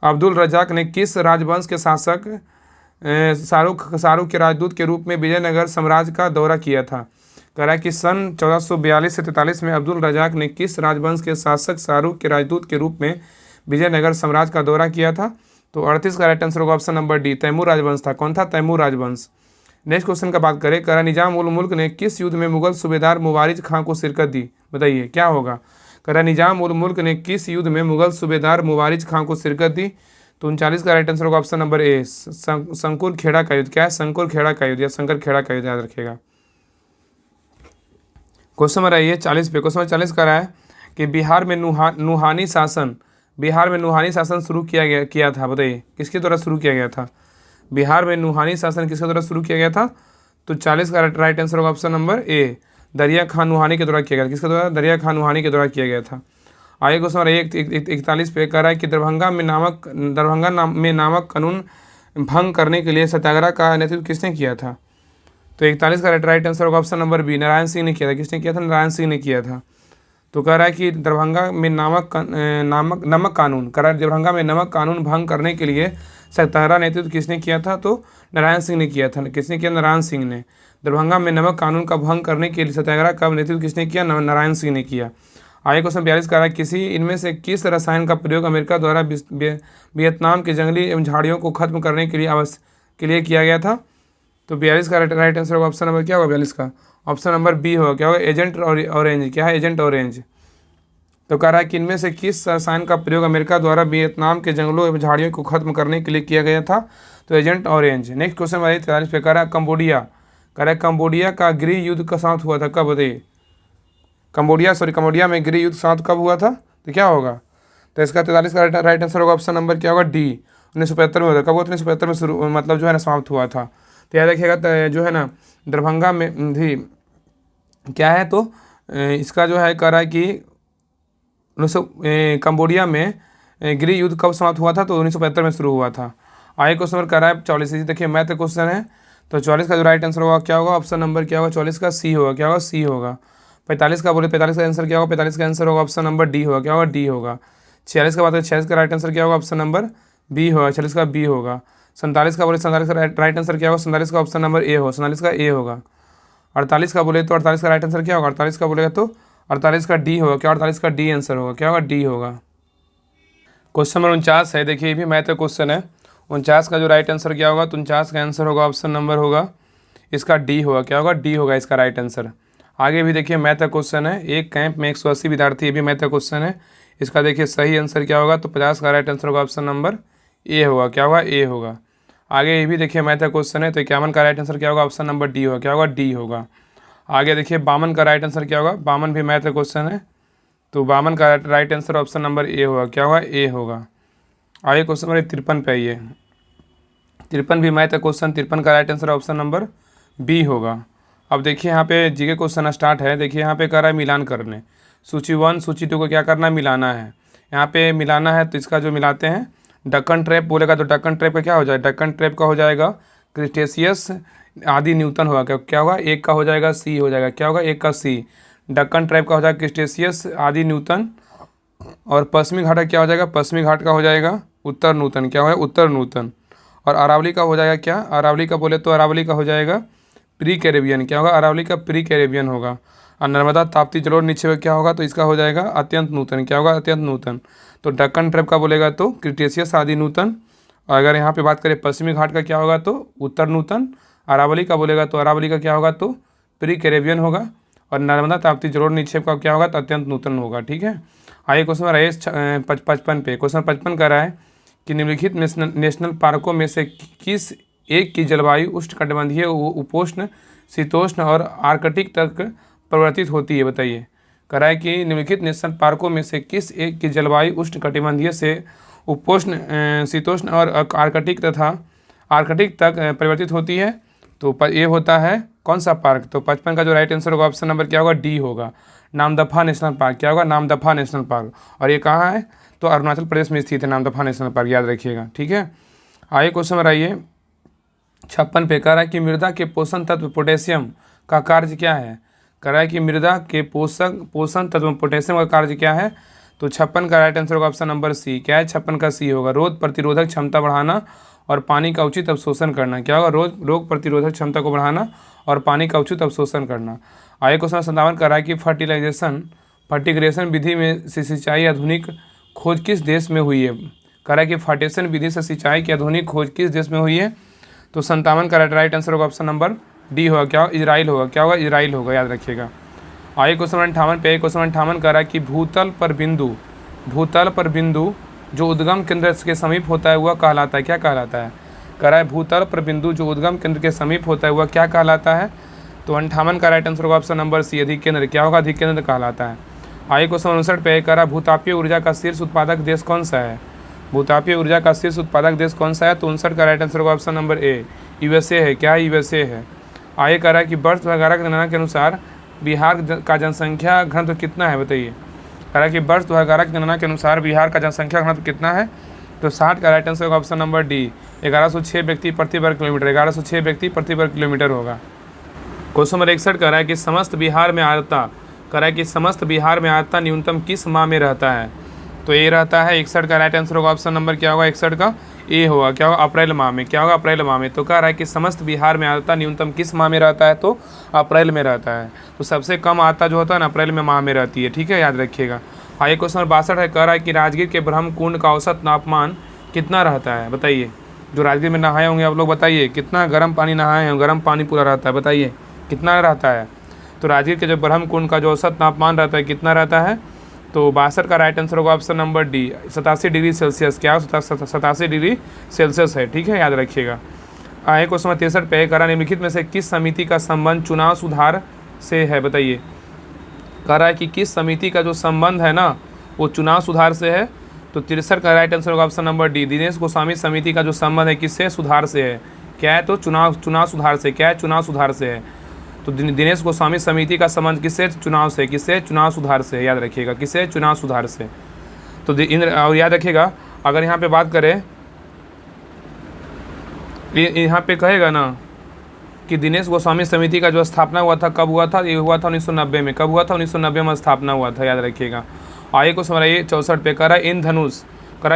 अब्दुल रजाक ने किस राजवंश के शासक शाहरुख के राजदूत के रूप में विजयनगर साम्राज्य का दौरा किया था। कह रहा है कि सन 1442 से 43 में अब्दुल रजाक ने किस राजवंश के शासक शाहरुख के राजदूत के रूप में विजयनगर साम्राज्य का दौरा किया था। तो 38 का राइट आंसर होगा ऑप्शन नंबर डी, तैमूर राजवंश था। कौन था, तैमूर राजवंश। नेक्स्ट क्वेश्चन का बात करें, कह रहा निजाम उल मुल्क ने किस युद्ध में मुगल सूबेदार मुबारिज खां को शिरकत दी, बताइए क्या होगा। कह रहा निजाम उल मुल्क ने किस युद्ध में मुगल सूबेदार मुबारिज खां को शिरकत दी। तो 39 का राइट आंसर होगा ऑप्शन नंबर ए, शंकुर खेड़ा का युद्ध। क्या है, शंकुर खेड़ा का युद्ध या शंकर खेड़ा का युद्ध, याद रखिएगा। क्वेश्चन नंबर आइए 40 पे। क्वेश्चन नंबर 40 का रहा है कि बिहार में नुहानी शासन, बिहार में नुहानी शासन शुरू किया था, बताइए किसके द्वारा शुरू किया गया था। बिहार में नुहानी शासन किसके द्वारा शुरू किया गया था। तो 40 का राइट आंसर होगा ऑप्शन नंबर ए, दरिया खान नुहानी के द्वारा किया गया था। किसके द्वारा, दरिया खान नुहानी के द्वारा किया गया था। आगे क्वेश्चन नंबर 41 पे कह रहा है कि दरभंगा में नामक कानून भंग करने के लिए सत्याग्रह का नेतृत्व किसने किया था। तो 41 का राइट आंसर होगा option number B, Narayan Singh ने किया था। किसने किया था, नारायण सिंह ने किया था। तो कह रहा है कि दरभंगा में नमक कानून, कह रहा है दरभंगा में नमक कानून भंग करने के लिए सत्याग्रह नेतृत्व किसने किया था। तो नारायण सिंह ने किया था। किसने किया, नारायण सिंह ने। दरभंगा में नमक कानून का भंग करने के लिए सत्याग्रह का नेतृत्व किसने किया, नारायण सिंह ने किया। आगे क्वेश्चन 42 कह रहा है किसी इनमें से किस रसायन का प्रयोग अमेरिका द्वारा वियतनाम के जंगली एवं झाड़ियों को खत्म करने के लिए किया गया था। तो 42 का राइट आंसर होगा ऑप्शन नंबर क्या होगा, 42 का ऑप्शन नंबर बी होगा। क्या होगा, एजेंट ऑरेंज। क्या है, एजेंट ऑरेंज। तो कह रहा है कि इनमें से किस रसायन का प्रयोग अमेरिका द्वारा वियतनाम के जंगलों एवं झाड़ियों को खत्म करने के लिए किया गया था। तो एजेंट ऑरेंज। नेक्स्ट क्वेश्चन 43 पे कह रहा है कंबोडिया, कह रहा है कंबोडिया का गृह युद्ध का समाप्त हुआ था कब, बताइए। कंबोडिया में गृह युद्ध समाप्त कब हुआ था, तो क्या होगा। तो इसका 43 का राइट आंसर होगा ऑप्शन नंबर क्या होगा, डी, 1975 में हुआ था। कब हुआ था, 1975 में शुरू, मतलब जो है ना समाप्त हुआ था। तो याद रखिएगा जो है ना दरभंगा में भी क्या है, तो इसका जो है कह रहा है कि कंबोडिया में गृह युद्ध कब समाप्त हुआ था, तो 1975 में शुरू हुआ था। आगे क्वेश्चन नंबर कह रहा है 44, देखिए मैथ क्वेश्चन है। तो 44 का जो राइट आंसर होगा क्या होगा, ऑप्शन नंबर क्या होगा, 44 का सी होगा। क्या होगा, सी होगा। 45 का बोले, 45 का आंसर क्या होगा, 45 का आंसर होगा ऑप्शन नंबर डी होगा। क्या होगा, डी होगा। 46 का बात है, 46 का राइट आंसर क्या होगा, ऑप्शन नंबर बी होगा। 46 का बी होगा। 47 का बोले, 47 का राइट आंसर क्या होगा, 47 का ऑप्शन नंबर ए होगा। 47 का ए होगा। 48 का बोले तो 48 का राइट आंसर क्या होगा, 48 का बोलेगा तो 48 का डी होगा। क्या 48 का डी आंसर होगा। क्या होगा, डी होगा। क्वेश्चन नंबर 49 है, देखिए ये भी मैथ का क्वेश्चन है। 49 का जो राइट आंसर क्या होगा, तो 49 का आंसर होगा ऑप्शन नंबर होगा इसका डी होगा। क्या होगा, डी होगा इसका राइट आंसर। आगे भी देखिए मैथ का क्वेश्चन है, एक कैंप में 180 विद्यार्थी, ये भी मैथ का क्वेश्चन है। इसका देखिए सही आंसर क्या होगा, तो 50 का राइट आंसर होगा ऑप्शन नंबर ए होगा। क्या होगा, ए होगा। आगे ये भी देखिए मैथ का क्वेश्चन है, तो 51 का राइट आंसर क्या होगा, ऑप्शन नंबर डी होगा। क्या होगा, डी होगा। आगे देखिए 52 का राइट आंसर क्या होगा, 52 भी मैथ का क्वेश्चन है, तो 52 का right answer option number A होगा। क्या होगा, ए होगा। आगे क्वेश्चन नंबर 53 पे आइए, 53 भी मैथ का क्वेश्चन, 53 का right answer option number B होगा। अब देखिए यहाँ पे जीके क्वेश्चन स्टार्ट है। देखिए यहाँ पे कह रहा है मिलान करने, सूची 1 सूची 2 को क्या करना है, मिलाना है। यहाँ पे मिलाना है, तो इसका जो मिलाते हैं, डक्कन ट्रैप बोलेगा तो डक्कन ट्रैप का क्या हो जाएगा, डक्कन ट्रैप का हो जाएगा क्रिटेशियस आदि न्यूटन होगा। क्या होगा, एक का हो जाएगा सी हो जाएगा, क्या होगा, एक का सी। दक्कन ट्राइब का हो जाएगा क्रिस्टेशियस आदि न्यूटन, और पश्चिमी घाट का क्या हो जाएगा, पश्चिमी घाट का हो जाएगा उत्तर नूतन, क्या होगा, उत्तर नूतन। और अरावली का हो जाएगा क्या, अरावली का बोले तो अरावली का हो जाएगा प्री कैरेबियन, क्या होगा, अरावली का प्री कैरेबियन होगा। और नर्मदा ताप्ती जलोढ़ निक्षेप क्या होगा, तो इसका हो जाएगा अत्यंत नूतन, क्या होगा, अत्यंत नूतन। तो दक्कन ट्राइब का बोलेगा तो क्रिटेशियस आदि नूतन, और अगर यहाँ पे बात करें पश्चिमी घाट का क्या होगा तो उत्तर नूतन, अरावली का बोलेगा तो अरावली का क्या होगा तो प्री कैरेबियन होगा, और नर्मदा ताप्ती जलोढ़ निक्षेप का क्या होगा तो अत्यंत नूतन होगा। ठीक है, आइए क्वेश्चन नंबर 55 पे, क्वेश्चन 55 कर रहा है कि निम्नलिखित नेशनल पार्कों में से किस एक की जलवायु उष्णकटिबंधीय, उपोष्ण, शीतोष्ण और आर्कटिक तक परिवर्तित होती है, बताइए। कह रहा है कि निम्नलिखित नेशनल पार्कों में से किस एक की जलवायु उष्णकटिबंधीय से उपोष्ण, शीतोष्ण और आर्कटिक तक परिवर्तित होती है। तो ये होता है कौन सा पार्क, तो 55 का जो राइट आंसर होगा ऑप्शन नंबर क्या होगा, डी होगा, नामदफा नेशनल पार्क, क्या होगा, नामदफा नेशनल पार्क। और ये कहाँ है, तो अरुणाचल प्रदेश में स्थित है नामदफा नेशनल पार्क, याद रखिएगा। ठीक है, आइए क्वेश्चन नंबर आइए 56 पे, कह रहा है कि मृदा के पोषण तत्व पोटेशियम का कार्य क्या है। कह रहा है कि मृदा के पोषण तत्व पोटेशियम का कार्य क्या है। तो 56 का राइट आंसर होगा ऑप्शन नंबर सी, क्या है, 56 का सी होगा, रोग प्रतिरोधक क्षमता बढ़ाना और पानी का उचित अवशोषण करना, क्या होगा, रोग प्रतिरोधक क्षमता को बढ़ाना और पानी का उचित अवशोषण करना। आगे क्वेश्चन 57 कर रहा है कि फर्टिगेशन विधि में से सिंचाई आधुनिक खोज किस देश में हुई है। कह रहा है कि फर्टिगेशन विधि से सिंचाई की आधुनिक खोज किस देश में हुई है। तो 57 का राइट आंसर होगा ऑप्शन नंबर डी होगा, क्या होगा, इजराइल होगा, क्या होगा, इजराइल होगा, याद रखिएगा। आइए क्वेश्चन 58 पे, क्वेश्चन 58 कह रहा है कि भूतल पर बिंदु जो उद्गम केंद्र के समीप होता है वह कहलाता है, क्या कहलाता है। कह रहा है भूतल पर बिंदु जो उद्गम केंद्र के समीप होता है वह क्या कहलाता है। तो 58 का राइट आंसर होगा ऑप्शन नंबर सी, अधिक केंद्र, क्या होगा, अधिक केंद्र कहलाता है। आइए क्वेश्चन 59 पे, कह रहा है भूतापीय ऊर्जा का शीर्ष उत्पादक देश कौन सा है। भूतापीय ऊर्जा का शीर्ष उत्पादक देश कौन सा है। तो 59 का राइट आंसर होगा ऑप्शन नंबर ए, यूएसए है, क्या है, यूएसए है। आइए कह रहा है कि वर्ष 2011 की गणना के अनुसार बिहार का जनसंख्या घनत्व कितना है, बताइए। कह रहा है कि वर्ष 2011 की गणना के अनुसार बिहार का जनसंख्या घनत्व कितना है। तो 60 का राइट आंसर होगा ऑप्शन नंबर डी, 1106 व्यक्ति प्रति वर्ग किलोमीटर, 1106 व्यक्ति प्रति वर्ग किलोमीटर होगा। क्वेश्चन नंबर 61 कह रहा है कि समस्त बिहार में आर्द्रता, कह रहा है कि समस्त बिहार में आर्द्रता न्यूनतम किस माह में रहता है। तो ये रहता है 61 का राइट आंसर होगा ऑप्शन नंबर क्या होगा, 61 का ए होगा, क्या होगा, अप्रैल माह में, क्या होगा, अप्रैल माह में। तो कह रहा है कि समस्त बिहार में आर्द्रता न्यूनतम किस माह में रहता है, तो अप्रैल में रहता है। तो सबसे कम आर्द्रता जो होता है ना अप्रैल में माह में रहती है। ठीक है, याद रखिएगा। आइए क्वेश्चन नंबर 62 है, कह रहा है कि राजगीर के ब्रह्मकुंड का औसत तापमान कितना रहता है, बताइए। जो राजगीर में नहाए होंगे आप लोग, बताइए कितना गर्म पानी नहाए हैं, गर्म पानी पूरा रहता है, बताइए कितना रहता है। तो राजगीर के जो ब्रह्मकुंड का जो औसत तापमान रहता है कितना रहता है। तो 62 का राइट आंसर होगा option number D, 87 degree Celsius, क्या 87 डिग्री सेल्सियस है। ठीक है, याद रखिएगा। आए क्वेश्चन नंबर 63 पे, कह रहा निम्नलिखित में से किस समिति का संबंध चुनाव सुधार से है, बताइए। कह रहा है कि किस समिति का जो संबंध है ना वो चुनाव सुधार से है। तो 63 का राइट आंसर होगा option number D, Dinesh Goswami समिति का जो संबंध है किससे, सुधार से है, क्या है, तो चुनाव सुधार से, क्या है, चुनाव सुधार से है। तो दिनेश गोस्वामी समिति का संबंध किससे, चुनाव से, किससे, चुनाव सुधार से, याद रखिएगा, किससे, चुनाव सुधार से। तो और याद रखिएगा अगर यहाँ पे बात करें, यहाँ पे कहेगा ना कि दिनेश गोस्वामी समिति का जो स्थापना हुआ था कब हुआ था, ये हुआ था 1990 में, कब हुआ था, 1990 में स्थापना हुआ था, याद रखिएगा। आइए को समझाइए 64 पे, कह रहा है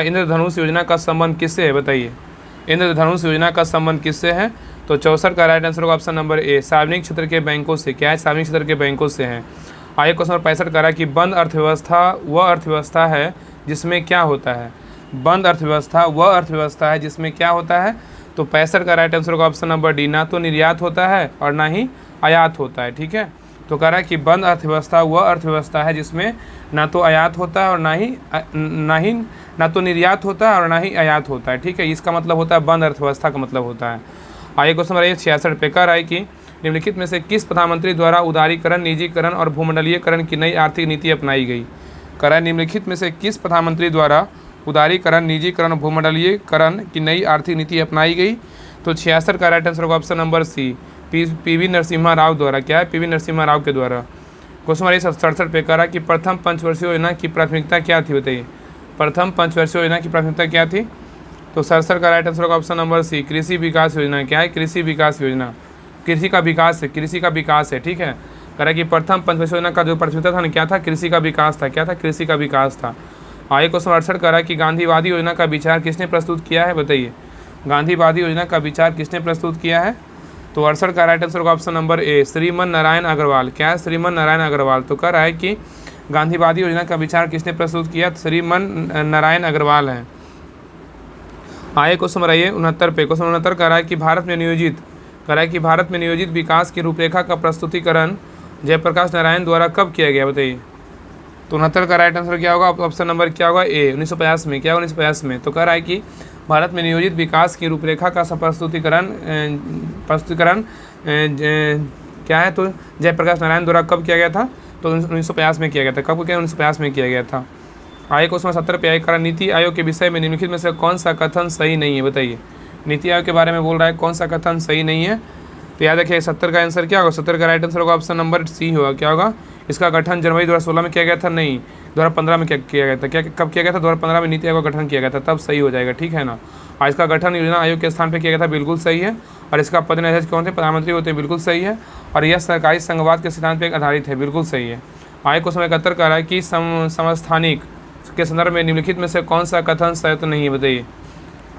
इंद्रधनुष योजना का संबंध किससे है, बताइए। इंद्रधनुष योजना का संबंध किससे है। तो 64 का राइट आंसर होगा ऑप्शन नंबर ए, सार्वजनिक क्षेत्र के बैंकों से, क्या है, सार्वजनिक क्षेत्र के बैंकों से है। आइए क्वेश्चन नंबर 65 कह रहा है कि बंद अर्थव्यवस्था वह अर्थव्यवस्था है जिसमें क्या होता है। बंद अर्थव्यवस्था वह अर्थव्यवस्था है जिसमें क्या होता है। तो 65 का राइट आंसर होगा ऑप्शन नंबर डी, ना तो निर्यात होता है और ना ही आयात होता है। ठीक है, तो कह रहा है कि बंद अर्थव्यवस्था वह अर्थव्यवस्था है जिसमें ना तो आयात होता है और ना तो निर्यात होता है और ना ही आयात होता है। ठीक है, इसका मतलब होता है बंद अर्थव्यवस्था का मतलब होता है। आइए क्वेश्चन नंबर 66 पे, कह रहा है कि निम्नलिखित में से किस प्रधानमंत्री द्वारा उदारीकरण, निजीकरण और भूमंडलीयकरण की नई आर्थिक नीति अपनाई गई। कह रहा है निम्नलिखित में से किस प्रधानमंत्री द्वारा उदारीकरण, निजीकरण और भूमंडलीयकरण की नई आर्थिक नीति अपनाई गई। तो 66 का राइट आंसर होगा option number C, PV Narasimha Rao द्वारा, क्या है, पीवी नरसिम्हा राव के द्वारा। क्वेश्चन नंबर 67 पे, कह रहा है कि प्रथम पंचवर्षीय योजना की प्राथमिकता क्या थी, बताइए। प्रथम पंचवर्षीय योजना की प्राथमिकता क्या थी। तो 67 का राइट आंसर होगा ऑप्शन नंबर सी, कृषि विकास योजना, क्या है, कृषि विकास योजना। कृषि का विकास है, कृषि का विकास है, ठीक है। कह रहा है कि प्रथम पंचवर्षीय योजना का जो प्राथमिकता था ना, क्या था, कृषि का विकास था, क्या था, कृषि का विकास था। आगे क्वेश्चन 68 कह रहा है कि गांधीवादी योजना का विचार किसने प्रस्तुत किया है, बताइए। गांधीवादी योजना का विचार किसने प्रस्तुत किया है? तो 68 का राइट आंसर होगा option number A, Shriman Narayan Agarwal. क्या है? श्रीमन नारायण अग्रवाल। तो कह रहा है कि गांधीवादी योजना का विचार किसने प्रस्तुत किया? श्रीमन नारायण अग्रवाल है। आगे क्वेश्चन रहिए 69 पे। क्वेश्चन 69 कह रहा है कि भारत में नियोजित विकास की रूपरेखा का प्रस्तुतिकरण जयप्रकाश नारायण द्वारा कब किया गया, बताइए। तो 69 का राइट आंसर क्या होगा? ऑप्शन नंबर क्या होगा? ए, 1950 में। क्या 1950 में? तो कह रहा है कि भारत में नियोजित विकास की रूपरेखा का प्रस्तुतिकरण क्या है? तो जयप्रकाश नारायण द्वारा कब किया गया था? तो 1950 में किया गया था। कब किया? 1950 में किया गया था। आगे क्वेश्चन 70 पे आए, कारण नीति आयोग के विषय में निम्नलिखित में से कौन सा कथन सही नहीं है, बताइए। नीति आयोग के बारे में बोल रहा है, कौन सा कथन सही नहीं है? तो याद रखिए 70 का आंसर क्या होगा? 70 का राइट आंसर होगा ऑप्शन नंबर सी होगा। क्या होगा? इसका गठन जनवरी 2016 में किया गया था? नहीं, 2015 में किया गया था। क्या कब किया गया था? 2015 में नीति आयोग का गठन किया गया था, तब सही हो जाएगा, ठीक है ना। और इसका गठन योजना आयोग के स्थान पर किया गया था, बिल्कुल सही है। और इसका पदाध्यक्ष कौन थे? प्रधानमंत्री होते हैं, बिल्कुल सही है। और यह सरकारी संघवाद के सिद्धांत पर आधारित है, बिल्कुल सही है। आगे क्वेश्चन 71 कह रहा है कि समस्थानिक के संदर्भ में निम्नलिखित में से कौन सा कथन सत्य नहीं है, बताइए।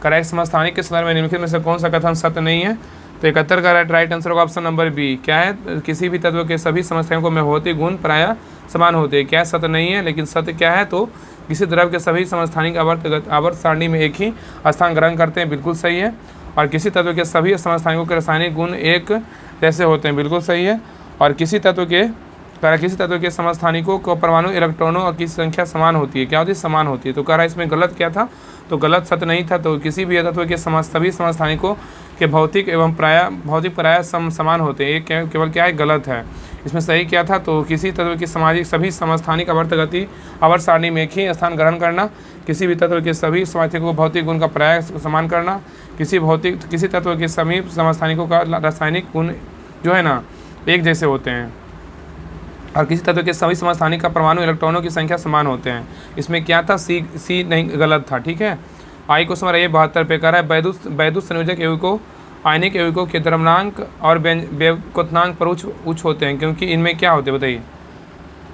करेक्ट, समस्थानिक के संदर्भ में निम्नलिखित में से कौन सा कथन सत्य नहीं है? तो 71 का राइट आंसर होगा ऑप्शन नंबर बी। क्या है? किसी भी तत्व के सभी समस्थानिकों में भौतिक गुण प्रायः समान होते हैं। क्या सत्य नहीं है? लेकिन सत्य क्या है? तो किसी द्रव के सभी समस्थानिक आवर्त सारणी में एक ही स्थान ग्रहण करते हैं, बिल्कुल सही है। और किसी तत्व के सभी समस्थानिकों के रासायनिक गुण एक जैसे होते हैं, बिल्कुल सही है। और किसी तत्व के समस्थानिकों को परमाणु इलेक्ट्रॉनों की संख्या समान होती है। क्या होती है? समान होती है। तो कह रहा है इसमें गलत क्या था? तो गलत सत्य नहीं था। तो किसी भी तत्व के सभी समस्थानिकों के भौतिक प्रायः समान होते हैं, ये केवल क्या है? गलत है। इसमें सही क्या था? तो किसी तत्व की सभी समस्थानिक आवर्त सारणी में एक ही स्थान ग्रहण करना, किसी भी तत्व के सभी समस्थानिकों को भौतिक गुण का प्रायः समान करना, किसी तत्व के सभी समस्थानिकों का रासायनिक गुण जो है ना एक जैसे होते हैं, और किसी तत्व के सभी समस्थानिक का परमाणु इलेक्ट्रॉनों की संख्या समान होते हैं। इसमें क्या था? सी नहीं, गलत था, ठीक है। आई क्वेश्चन रहिए 72 पे। कह रहा है वैद्युत संयोजक यौगिकों आयनिक यौगिकों के द्रव्यमानांक और व्यवक्वथनांक पर उच्च होते हैं, क्योंकि इनमें क्या होते हैं, बताइए।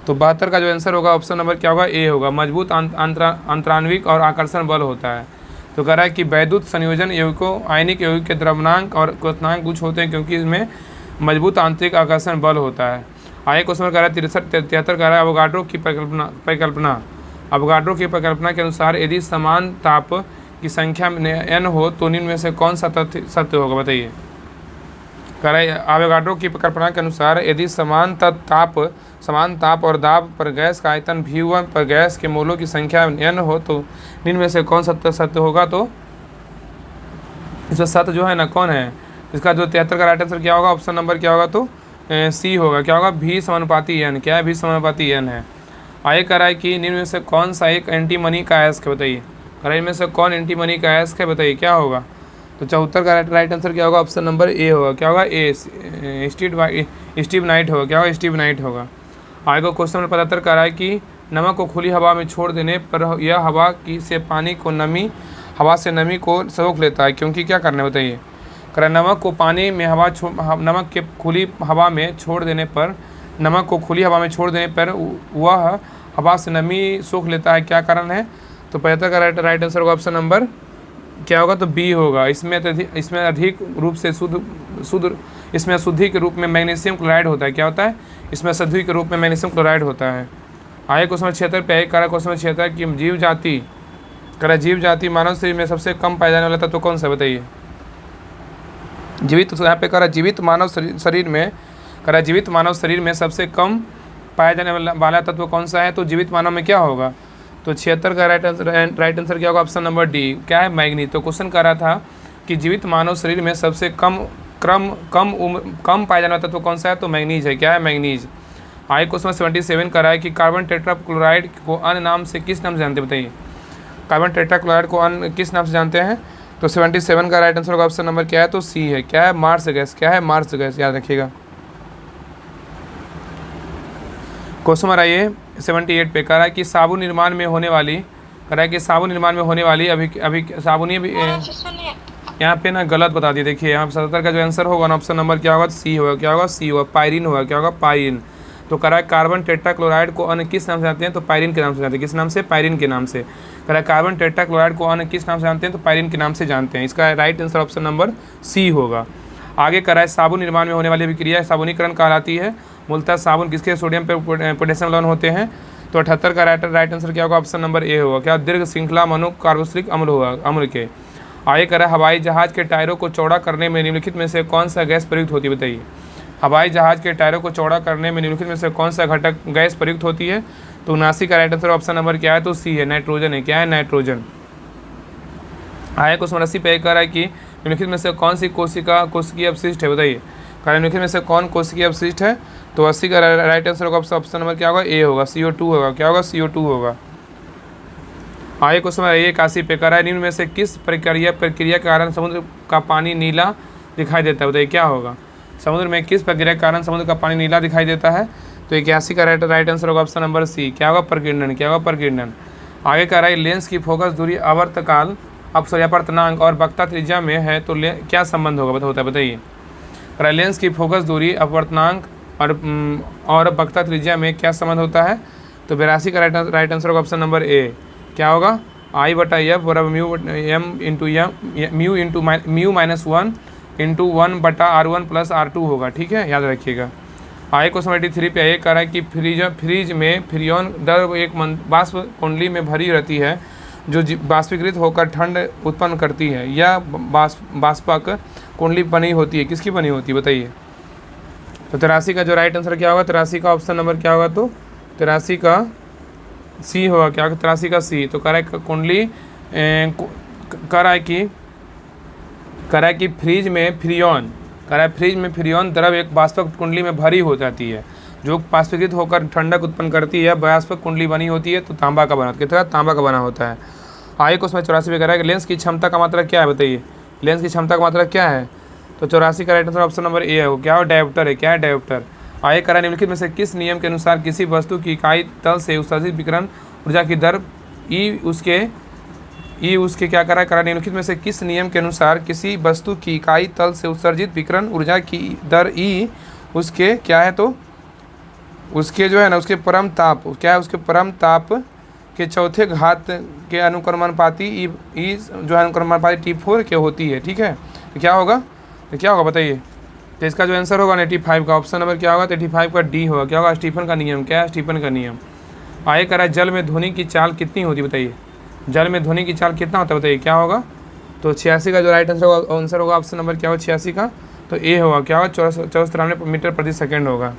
तो 72 का जो आंसर होगा ऑप्शन नंबर क्या होगा? ए होगा। मजबूत अंतरान्विक और आकर्षण बल होता है। तो कह रहा है कि वैद्युत संयोजन यौगिकों आयनिक यौगिक के द्रव्यमानांक और क्वथनांक उच्च होते हैं, क्योंकि इसमें मजबूत आंतरिक आकर्षण बल होता है। आगे क्वेश्चन कह रहा है 73 कह रहा है अवोगाड्रो की परिकल्पना के अनुसार यदि समान ताप की संख्या n हो तो निम्न में से कौन सा तथ्य सत्य होगा, बताइए। कह रहा है अवोगाड्रो की परिकल्पना के अनुसार यदि समान ताप और दाब पर गैस का आयतन V1 पर गैस के मोलों की संख्या n हो तो निम्न में से कौन सा सत्य होगा? तो इसमें सत्य जो है ना कौन है? इसका जो 73 का राइट आंसर क्या होगा? ऑप्शन नंबर क्या होगा? तो सी होगा। क्या होगा? V समानुपाती n। क्या है? V समानुपाती n है। आगे कह रहा है कि निम्न में से कौन सा एक एंटीमनी का अयस्क है, बताइए। कह रहा है इनमें से कौन एंटीमनी का अयस्क है, बताइए क्या होगा? तो 74 का राइट आंसर क्या होगा? ऑप्शन नंबर ए होगा। क्या होगा? ए, स्टीवनाइट होगा। क्या होगा? स्टीवनाइट होगा। आगे को क्वेश्चन नंबर 75 कह रहा है कि नमक को खुली हवा में छोड़ देने पर यह हवा से नमी को सोख लेता है, क्योंकि क्या करना है, बताइए। नमक को खुली हवा में छोड़ देने पर वह हवा से नमी सोख लेता है, क्या कारण है? तो 75 का राइट आंसर होगा ऑप्शन नंबर क्या होगा? तो बी होगा। इसमें अधिक रूप से इसमें अशुद्धि के रूप में मैग्नीशियम क्लोराइड होता है। क्या होता है? इसमें अशुद्धि के रूप में मैग्नीशियम क्लोराइड होता है। आगे क्वेश्चन 76 पे करा क्वेश्चन 76 कि जीव जाति मानव शरीर में सबसे कम पाया जाने वाला तत्व कौन सा, बताइए। यहाँ पे करा जीवित मानव शरीर में सबसे कम पाया जाने वाला तत्व कौन सा है? तो जीवित मानव में क्या होगा? तो 76 का राइट आंसर क्या होगा? Option number D. क्या है? मैग्नीज। तो क्वेश्चन कर रहा था कि जीवित मानव शरीर में सबसे कम पाया जाने वाला तत्व कौन सा है? तो मैग्नीज है। क्या है? मैग्नीज। आगे क्वेश्चन 77 कर रहा है कि कार्बन टेट्राक्लोराइड को अन्य नाम से किस नाम से जानते हैं, बताइए। कार्बन टेट्राक्लोराइड को अन्य किस नाम से जानते हैं? तो 77 का राइट आंसर होगा ऑप्शन नंबर क्या है? तो सी है। क्या है? Marsh gas. क्या है? मार्स गैस, याद रखिएगा। क्वेश्चन नंबर आइए 78 पे कह रहा है कि साबुन निर्माण में होने वाली यहाँ पे ना गलत बता दिए। देखिए यहाँ 77 का जो आंसर होगा ना ऑप्शन नंबर क्या होगा, सी होगा। क्या होगा, सी होगा। पायरिन होगा। क्या होगा, पायरिन। तो करा है कार्बन टेट्राक्लोराइड को अन्य किस नाम से जानते हैं, तो पायरिन के नाम से जानते हैं। किस नाम से, पायरिन के नाम से। करा है कार्बन टेट्राक्लोराइड को अन्य किस नाम से जानते हैं, तो पायरिन के नाम से जानते हैं। इसका right answer option number C होगा। आगे करा है साबुन निर्माण में होने वाली अभिक्रिया साबुनीकरण कहलाती है। मूलतः साबुन किसके सोडियम पे पोटेशियम लवण होते हैं। तो 78 का राइट आंसर क्या होगा, ऑप्शन नंबर ए होगा। क्या, दीर्घ श्रृंखला मनु कार्बोक्सिलिक अम्ल होगा, अम्ल के। आगे करा हवाई जहाज के टायरों को चौड़ा करने में निम्नलिखित में से कौन सा गैस प्रयुक्त होती है, बताइए। हवाई जहाज के टायरों को चौड़ा करने में निम्नलिखित में से कौन सा घटक गैस प्रयुक्त होती है। तो 79 का राइट आंसर ऑप्शन नंबर क्या है, तो सी है, नाइट्रोजन है। क्या है, नाइट्रोजन। आगे क्वेश्चन 80 पे कह रहा है कि निम्नलिखित में से कौन सी कोशिकीय अपशिष्ट है, बताइए। निम्नलिखित में से कौन कोशिकीय अपशिष्ट है। तो 80 का राइट आंसर होगा ऑप्शन नंबर क्या होगा, ए होगा, CO2 होगा। क्या होगा, CO2 होगा। आगे क्वेश्चन 81 पे कह रहा है निम्न में से किस प्रक्रिया के कारण समुद्र का पानी नीला दिखाई देता है, बताइए। क्या होगा, समुद्र में किस प्रक्रिया के कारण समुद्र का पानी नीला दिखाई देता है। तो 81 का राइट आंसर होगा ऑप्शन नंबर सी। क्या होगा, प्रकीर्णन। क्या होगा, प्रकीर्णन। आगे कह रहा है लेंस की फोकस दूरी आवर्तकाल अपवर्तनांक और वक्रता त्रिज्या में है तो क्या संबंध होगा, होता है, बताइए। लेंस की फोकस दूरी अपवर्तनांक और वक्रता त्रिज्या में क्या संबंध होता है। तो 82 का राइट आंसर होगा ऑप्शन नंबर ए। क्या होगा, आई बटा एफ बराबर म्यू माइनस 1 इंटू 1 बटा R1 प्लस R2 होगा। ठीक है, याद रखिएगा। आगे क्वेश्चन 83 पे ये कह रहा है कि फ्रीज में फ्रियोन द्रव एक बाष्प कुंडली में भरी रहती है जो बाष्पीकृत होकर ठंड उत्पन्न करती है। यह बाष्पक कुंडली बनी होती है, किसकी बनी होती है, बताइए। तो 83 का जो राइट आंसर क्या होगा, 83 का ऑप्शन नंबर क्या होगा, तो 83 का सी होगा। क्या, 83 का सी। तो कह रहा है कुंडली कह रहा है कि फ्रीज में फ्रियोन द्रव एक बाष्पक कुंडली में भरी हो जाती है जो बाष्पीकृत होकर ठंडक उत्पन्न करती है। बाष्पक कुंडली बनी होती है तो तांबा का बना, कितना, तांबा का बना होता है। आगे क्वेश्चन 84 में कह रहा है कि लेंस की क्षमता का मात्रा क्या है, बताइए। लेंस की क्षमता का मात्रा क्या है। तो 84 का right answer option number A है। क्या हो, डायोप्टर है। क्या है, डायोप्टर। आगे कह रहा है निम्नलिखित में से किस नियम के अनुसार किसी वस्तु की इकाई तल से उत्सर्जित विकिरण ऊर्जा की दर उसके क्या करा है, निम्नलिखित में से किस नियम के अनुसार किसी वस्तु की इकाई तल से उत्सर्जित विकिरण ऊर्जा की दर उसके क्या है, तो उसके जो है ना उसके परम ताप, क्या है, उसके परम ताप के चौथे घात के अनुक्रमानुपाती ई जो है अनुक्रमानुपाती T4 के होती है। ठीक है, तो क्या होगा, बताइए। तो इसका जो आंसर होगा 85 का ऑप्शन नंबर क्या होगा, तो 85 का डी होगा। क्या होगा, स्टीफन का नियम। क्या है, स्टीफन का नियम। आगे कह रहा है जल में ध्वनि की चाल कितनी होती है, बताइए। जल में ध्वनि की चाल कितना होता है, बताइए। क्या होगा, तो 86 का जो राइट आंसर होगा ऑप्शन नंबर क्या होगा, 86 का, तो ए होगा। क्या होगा, 94 मीटर प्रति सेकेंड होगा।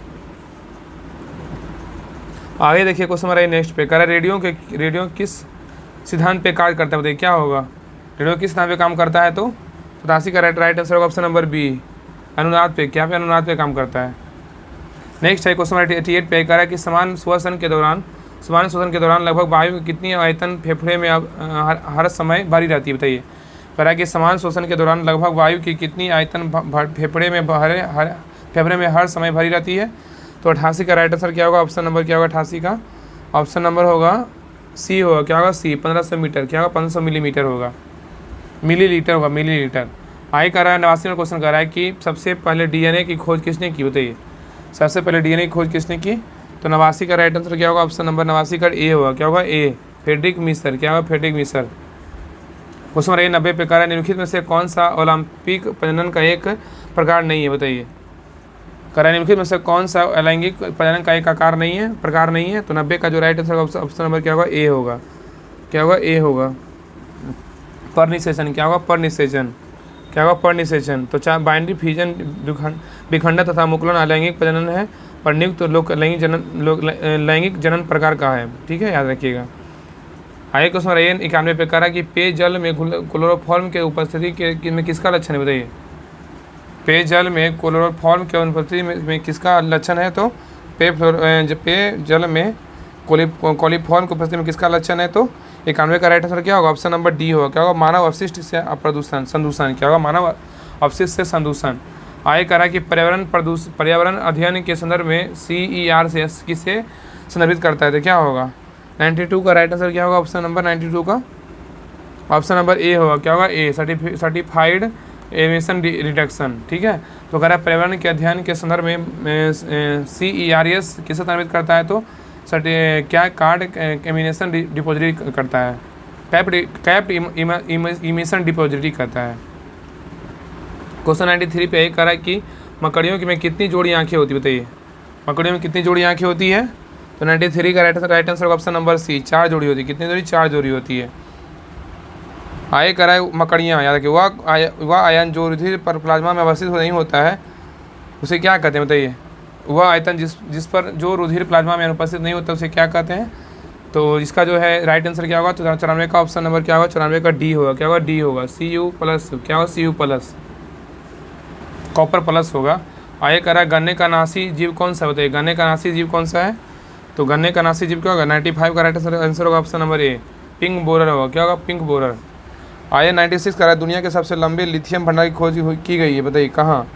आगे देखिए क्वेश्चन हमारा नेक्स्ट पे कह रहा है रेडियो किस सिद्धांत पे कार्य करता है, बताइए। क्या होगा, रेडियो किस सिद्धांत पे काम करता है। तो 87 का राइट आंसर होगा ऑप्शन नंबर बी, अनुनाद पे। क्या पे, अनुनाद पे काम करता है। नेक्स्ट है क्वेश्चन 88 पे कह रहा है कि समान श्वसन के दौरान लगभग वायु की कितनी आयतन फेफड़े में हर समय भरी रहती है, बताइए। कह रहा है कि समान श्वसन के दौरान लगभग वायु की कितनी आयतन फेफड़े में हर समय भरी रहती है। तो 88 का राइट आंसर क्या होगा, ऑप्शन नंबर क्या होगा, 88 का ऑप्शन नंबर होगा सी होगा। क्या होगा, सी, 1500 मीटर। क्या होगा, 1500 मिलीमीटर होगा, मिलीलीटर होगा, मिलीलीटर। आगे कह रहा है 89 क्वेश्चन कह रहा है कि सबसे पहले DNA की खोज किसने की, बताइए। सबसे पहले DNA की खोज किसने की। तो 89 का राइट आंसर क्या होगा, ऑप्शन नंबर 89 का ए होगा। क्या होगा, ए, फ्रेडरिक मीसर। क्या होगा, फ्रेडरिक मीसर। क्वेश्चन नंबर 90 पे कह रहा है निम्नलिखित में से कौन सा ओलंपिक प्रजनन का एक प्रकार नहीं है, बताइए। कह रहा है निम्नलिखित में से कौन सा अलैंगिक प्रजनन का एक प्रकार नहीं है। तो 90 का जो राइट आंसर ऑप्शन नंबर क्या होगा, ए होगा। क्या होगा, ए होगा। परनिसेचन। क्या होगा, परनिसेचन। क्या होगा, परनिसेचन। तो चाहे बाइनरी फ्यूजन विखंडन तथा मुकुलन अलैंगिक प्रजनन है और नियुक्त लैंगिक जनन प्रकार का है। ठीक है, याद रखिएगा। आगे क्वेश्चन 91 पे कह रहा है कि पेयजल में क्लोरोफॉर्म के उपस्थिति में किसका लक्षण है, बताइए। पेयजल में क्लोरोफॉर्म के उपस्थिति में किसका लक्षण है। तो पेयजल में क्लोरोफॉर्म की उपस्थिति में किसका लक्षण है। तो 91 का राइट आंसर क्या होगा, ऑप्शन नंबर डी होगा। क्या होगा, मानव अपशिष्ट से संदूषण। क्या होगा, मानव अपशिष्ट से संदूषण। आगे कह रहा है कि पर्यावरण अध्ययन के संदर्भ में CER से किसे संदर्भित करता है। तो क्या होगा, 92 का राइट आंसर क्या होगा, ऑप्शन नंबर 92 का ऑप्शन नंबर ए होगा, क्या होगा ए, सर्टिफाइड एमिशन रिडक्शन। ठीक है, तो अगर आप पर्यावरण के अध्ययन के संदर्भ में CERS किसे संदर्भित करता है, तो क्या कार्ड एमिशन डिपोजिटरी करता है, कैप्ड इमिशन डिपोजिटरी करता है। क्वेश्चन 93 पे एक कह रहा है कि मकड़ियों की में कितनी जोड़ी आंखें होती है, बताइए मकड़ियों में कितनी जोड़ी आंखें होती है। तो 93 का right answer option number C, 4 जोड़ी होती है। कितनी जोड़ी, 4 जोड़ी होती है। आगे कह रहा है मकड़ियाँ, याद रखिए वह आयन जो रुधिर पर प्लाज्मा में अवस्थित नहीं होता है उसे क्या कहते हैं, बताइए। वह आयतन जिस पर जो रुधिर प्लाज्मा में अनुपस्थित नहीं होता उसे क्या कहते हैं। तो इसका जो है राइट आंसर क्या होगा, तो 94 का ऑप्शन नंबर क्या होगा, 94 का डी होगा। क्या होगा, डी होगा, Cu+, क्या होगा Cu+, कॉपर प्लस होगा। आगे कह रहा है गन्ने का नासी जीव कौन सा, बताइए गन्ने का नासी जीव कौन सा है। तो गन्ने का नासी जीव क्या होगा, 95 का राइट आंसर होगा option number A, pink borer होगा। क्या होगा, पिंक बोरर। आगे 96 कह रहा है दुनिया के सबसे लंबे लिथियम भंडार की खोज की गई है, बताइए कहाँ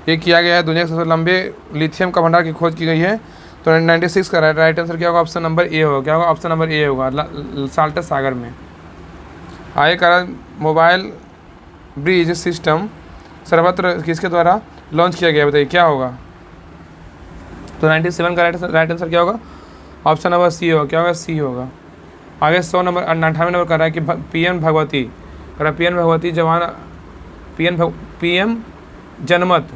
ये किया गया है, दुनिया के सबसे लंबे लिथियम का भंडार की खोज की गई है। तो 96 का राइट आंसर क्या होगा, ऑप्शन नंबर ए होगा। क्या होगा, ऑप्शन नंबर ए होगा, साल्टस सागर में। आगे कह रहा है मोबाइल ब्रिज सिस्टम सर्वत्र किसके द्वारा लॉन्च किया गया, बताइए क्या होगा। तो 97 का राइट आंसर क्या होगा, ऑप्शन नंबर सी होगा। क्या होगा, सी होगा। आगे 100 नंबर 98 नंबर कर रहा है कि PM भगवती, कह रहा PM भगवती जवान PM जनमत।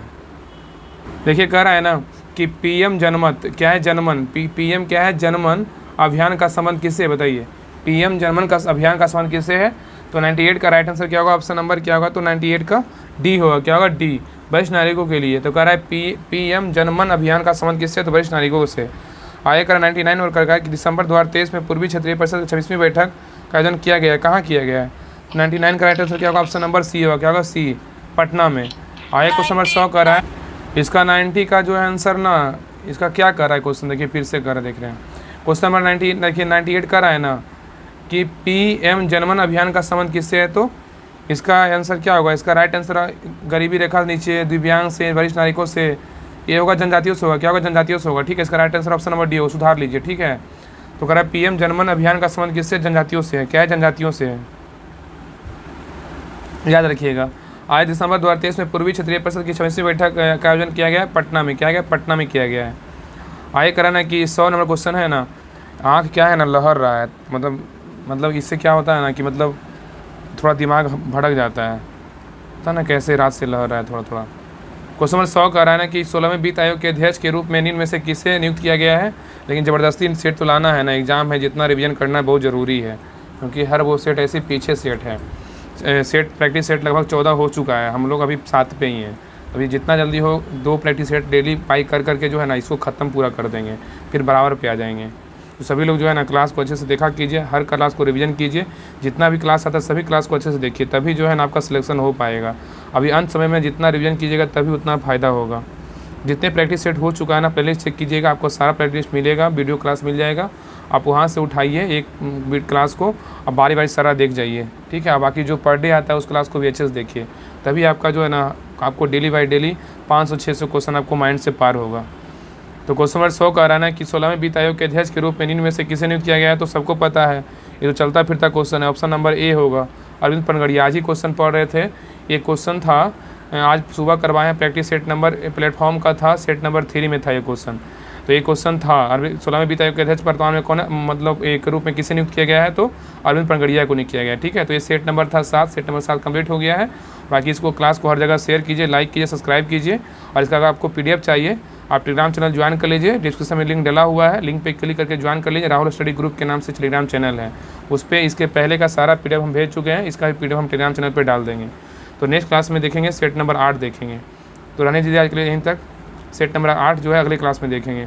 देखिए कह रहा है ना कि PM जनमत क्या है, जनमन, PM क्या है, जनमन अभियान का संबंध किससे, बताइए PM जनमन का अभियान का संबंध किससे है। तो 98 का राइट आंसर क्या होगा, ऑप्शन नंबर क्या होगा, तो 98 का डी होगा। क्या होगा, डी, वरिष्ठ नागरिकों के लिए। तो कह रहा है PM जनमन अभियान का संबंध किससे, तो वरिष्ठ नागरिकों से। आगे कर 99 और कहा कि दिसंबर 2023 में पूर्वी क्षेत्रीय परिषद की 26वीं बैठक का आयोजन किया गया है, कहाँ किया गया है। 99 का राइट आंसर क्या होगा, ऑप्शन नंबर सी होगा। क्या होगा, सी, पटना में। आगे क्वेश्चन नंबर 100 कर रहा है, इसका 90 का जो है आंसर ना, इसका क्या कर रहा है क्वेश्चन, देखिए फिर से कर रहा है, देख रहे हैं क्वेश्चन नंबर 90, देखिए 98 कर रहा है ना कि PM जनमन अभियान का संबंध किससे है। तो इसका आंसर क्या होगा, इसका राइट आंसर गरीबी रेखा नीचे, दिव्यांग से, वरिष्ठ नागरिकों से, ये होगा जनजातियों से होगा। क्या होगा, जनजातियों से होगा। ठीक है, इसका right answer option number D हो, सुधार लीजिए। ठीक है, तो कह रहा है PM जनमन अभियान का संबंध किससे, जनजातियों से है। क्या है, जनजातियों से है, याद रखिएगा। आज दिसंबर 2023 में पूर्वी क्षेत्रीय परिषद की 26वीं बैठक का आयोजन किया गया है, पटना में। क्या गया, पटना में किया गया है। आगे कराना कि 100 नंबर क्वेश्चन है ना, आँख क्या है ना, लहर रहा है, मतलब इससे क्या होता है ना कि मतलब थोड़ा दिमाग भड़क जाता है, पता ना कैसे रात से लहर रहा है थोड़ा थोड़ा। क्वेश्चन नंबर 100 का रहा है ना कि 16वें वित्त आयोग के अध्यक्ष के रूप में निम्न में से किसे नियुक्त किया गया है। लेकिन ज़बरदस्ती सेट तो लाना है ना, एग्जाम है, जितना रिवीजन करना बहुत ज़रूरी है, क्योंकि हर वो सेट ऐसे पीछे सेट है। सेट प्रैक्टिस सेट लगभग 14 हो चुका है, हम लोग अभी 7 पे ही हैं। अभी जितना जल्दी हो 2 प्रैक्टिस सेट डेली पाई कर करके जो है ना इसको ख़त्म पूरा कर देंगे, फिर बराबर पे आ जाएंगे। तो सभी लोग जो है ना क्लास को अच्छे से देखा कीजिए, हर क्लास को रिवीजन कीजिए, जितना भी क्लास आता है सभी क्लास को अच्छे से देखिए, तभी जो है ना आपका सिलेक्शन हो पाएगा। अभी अंत समय में जितना रिवीजन कीजिएगा तभी उतना फ़ायदा होगा। जितने प्रैक्टिस सेट हो चुका है ना, प्लेलिस्ट चेक कीजिएगा, आपको सारा प्रैक्टिस मिलेगा, वीडियो क्लास मिल जाएगा, आप वहाँ से उठाइए एक क्लास को, अब बारी बारी सारा देख जाइए। ठीक है, अब बाकी जो पर डे आता है उस क्लास को भी अच्छे से देखिए, तभी आपका जो है ना आपको डेली बाई डेली 500-600 क्वेश्चन आपको माइंड से पार होगा। तो क्वेश्चन नंबर 100 का रहा है कि 16वें वित्त आयोग के अध्यक्ष के रूप में निम्न में से किसे नियुक्त किया गया है। तो सबको पता है, ये तो चलता फिरता क्वेश्चन है, ऑप्शन नंबर ए होगा, अरविंद पनगड़िया। आज ही क्वेश्चन पढ़ रहे थे, ये क्वेश्चन था आज सुबह करवाए हैं, प्रैक्टिस सेट नंबर प्लेटफॉर्म का था, सेट नंबर 3 में था ये क्वेश्चन। तो ये क्वेश्चन था 16वें वित्त आयोग के अध्यक्ष वर्तमान में कौन, मतलब एक रूप में किसे नियुक्त किया गया है, तो अरविंद पनगड़िया को नियुक्त किया गया है। ठीक है, तो ये सेट नंबर था 7, सेट नंबर 7 कंप्लीट हो गया है। बाकी इसको क्लास को हर जगह शेयर कीजिए, लाइक कीजिए, सब्सक्राइब कीजिए, और इसका अगर आपको PDF चाहिए आप टेलीग्राम चैनल ज्वाइन कर लीजिए, डिस्क्रिप्शन में लिंक डला हुआ है, लिंक पे क्लिक करके ज्वाइन कर लीजिए। राहुल स्टडी ग्रुप के नाम से टेलीग्राम चैनल है, उस पर इसके पहले का सारा PDF हम भेज चुके हैं, इसका भी PDF हम टेलीग्राम चैनल पर डाल देंगे। तो नेक्स्ट क्लास में देखेंगे सेट नंबर 8 देखेंगे। तो रहने दीजिए आज के लिए यहीं तक, सेट नंबर 8 जो है अगले क्लास में देखेंगे।